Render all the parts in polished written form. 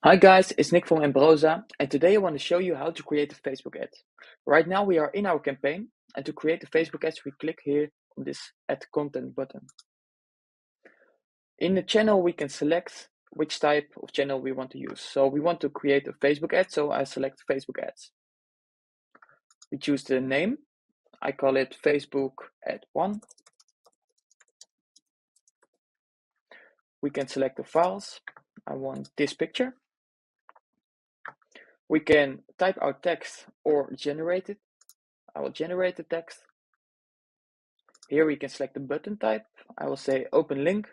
Hi guys, it's Nick from Embrosa, and today I want to show you how to create a Facebook ad. Right now we are in our campaign, and to create the Facebook ads we click here on this Add Content button. In the channel we can select which type of channel we want to use. So we want to create a Facebook ad, so I select Facebook ads. We choose the name, I call it Facebook Ad 1. We can select the files, I want this picture. We can type our text or generate it. I will generate the text. Here we can select the button type. I will say open link.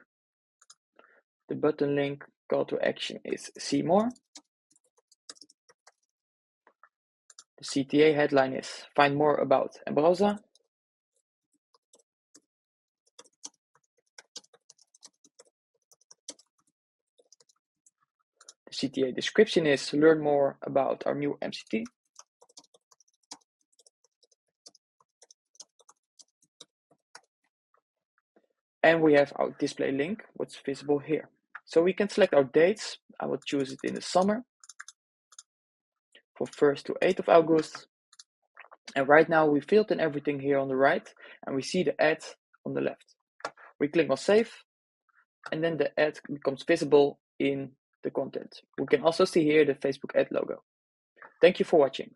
The button link call to action is see more. The CTA headline is find more about Embrosa. The CTA description is learn more about our new MCT. And we have our display link, what's visible here. So we can select our dates. I will choose it in the summer for 1st to 8th of August. And right now we filled in everything here on the right and we see the ad on the left. We click on save and then the ad becomes visible in the content. We can also see here the Facebook ad logo. Thank you for watching.